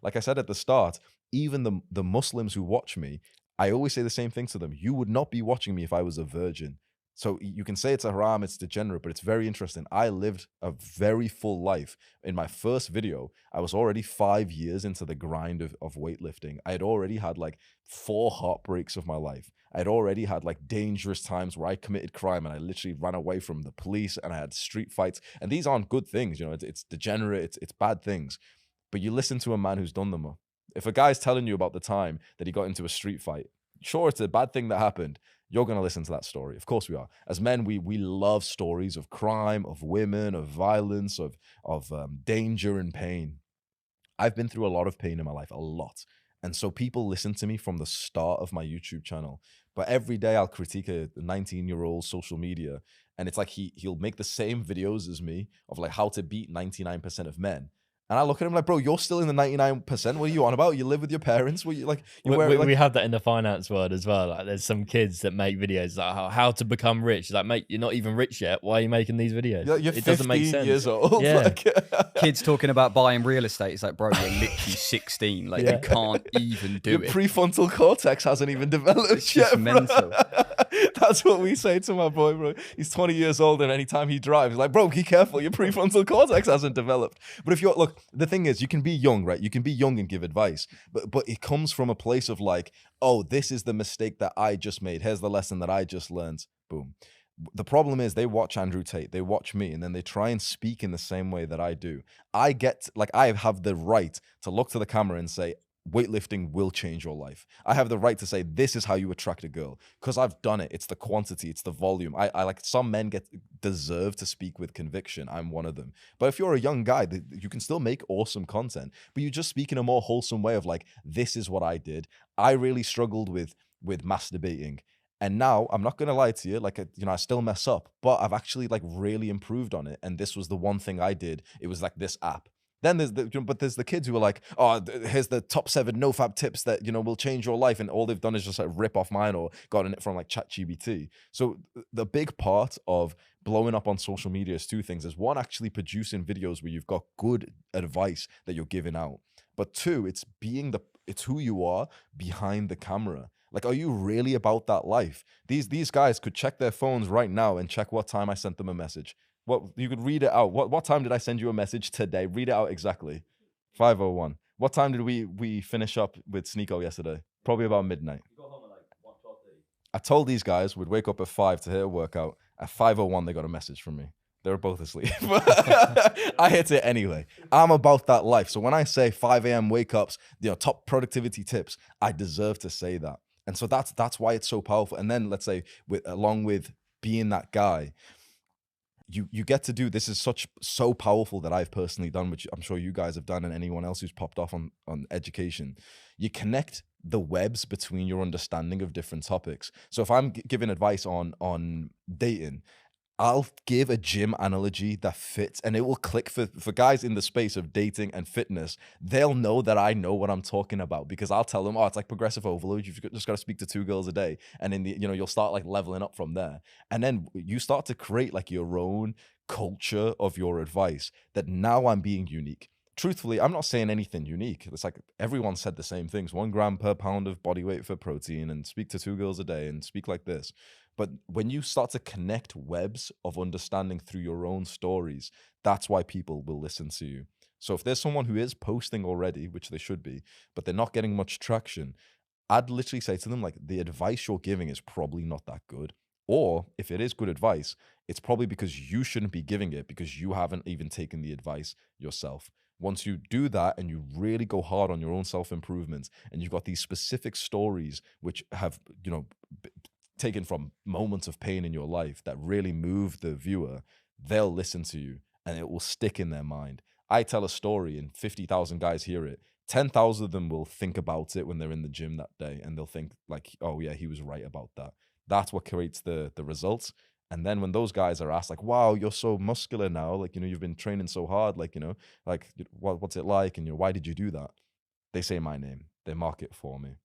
like I said at the start, even the Muslims who watch me, I always say the same thing to them. You would not be watching me if I was a virgin. So you can say it's a haram, it's degenerate, but it's very interesting. I lived a very full life. In my first video, I was already 5 years into the grind of weightlifting. I had already had like 4 heartbreaks of my life. I'd already had like dangerous times where I committed crime and I literally ran away from the police and I had street fights. And these aren't good things, you know, it's degenerate, it's bad things. But you listen to a man who's done them all. If a guy's telling you about the time that he got into a street fight, sure, it's a bad thing that happened. You're going to listen to that story. Of course we are. As men, we love stories of crime, of women, of violence, of danger and pain. I've been through a lot of pain in my life, a lot. And so people listen to me from the start of my YouTube channel. But every day I'll critique a 19-year-old social media. And it's like he'll make the same videos as me of like how to beat 99% of men. And I look at him like, bro, you're still in the 99%. What are you on about? You live with your parents. What you like? You wear like We have that in the finance world as well. Like, there's some kids that make videos like how to become rich. It's like, mate, you're not even rich yet. Why are you making these videos? you're It doesn't make 15 sense. years old. Yeah. Like, Kids talking about buying real estate. It's like, bro, you're literally 16. Like, Yeah. you can't even do your it. prefrontal cortex hasn't even developed It's yet, just bro. mental. That's what we say to my boy, bro. He's 20 years old, and anytime he drives, like, bro, be careful. Your prefrontal cortex hasn't developed. But if you're, look, the thing is, you can be young, right? You can be young and give advice, but it comes from a place of like, oh, this is the mistake that I just made. Here's the lesson that I just learned. Boom. The problem is they watch Andrew Tate, they watch me, and then they try and speak in the same way that I do. I have the right to look to the camera and say, weightlifting will change your life. I have the right to say, this is how you attract a girl, because I've done it. It's the quantity, it's the volume. I like, some men deserve to speak with conviction. I'm one of them. But if you're a young guy, you can still make awesome content, but you just speak in a more wholesome way of like, this is what I did. I really struggled with masturbating. And now I'm not going to lie to you, like, you know, I still mess up, but I've actually like really improved on it. And this was the one thing I did. It was like this app. Then there's the kids who are like, oh, here's the top 7 nofab tips that, you know, will change your life. And all they've done is just like rip off mine or gotten it from like ChatGPT. So the big part of blowing up on social media is 2 things. There's 1, actually producing videos where you've got good advice that you're giving out. But 2, it's who you are behind the camera. Like, are you really about that life? These guys could check their phones right now and check what time I sent them a message. What, you could read it out. What time did I send you a message today? Read it out exactly. 5:01. What time did we finish up with Sneeko yesterday? Probably about midnight. You got home at like 12:30. I told these guys we'd wake up at 5 to hit a workout. At 5:01, they got a message from me. They were both asleep. I hit it anyway. I'm about that life. So when I say 5 a.m. wake ups, you know, top productivity tips, I deserve to say that. And so that's why it's so powerful. And then let's say, along with being that guy, you get to do, this is so powerful that I've personally done, which I'm sure you guys have done, and anyone else who's popped off on education. You connect the webs between your understanding of different topics. So if I'm giving advice on dating, I'll give a gym analogy that fits, and it will click for guys in the space of dating and fitness. They'll know that I know what I'm talking about, because I'll tell them, oh, it's like progressive overload. You've just got to speak to 2 girls a day. And in the, you know, you'll start like leveling up from there. And then you start to create like your own culture of your advice, that now I'm being unique. Truthfully, I'm not saying anything unique. It's like everyone said the same things: 1 gram per pound of body weight for protein, and speak to 2 girls a day, and speak like this. But when you start to connect webs of understanding through your own stories, that's why people will listen to you. So if there's someone who is posting already, which they should be, but they're not getting much traction, I'd literally say to them, like, the advice you're giving is probably not that good. Or if it is good advice, it's probably because you shouldn't be giving it, because you haven't even taken the advice yourself. Once you do that and you really go hard on your own self-improvement, and you've got these specific stories which have, you know, taken from moments of pain in your life that really move the viewer, they'll listen to you and it will stick in their mind. I tell a story and 50,000 guys hear it. 10,000 of them will think about it when they're in the gym that day, and they'll think like, oh yeah, he was right about that. That's what creates the results. And then when those guys are asked like, wow, you're so muscular now, like, you know, you've been training so hard, like, you know, like, what's it like? And, you know, why did you do that? They say my name. They mark it for me.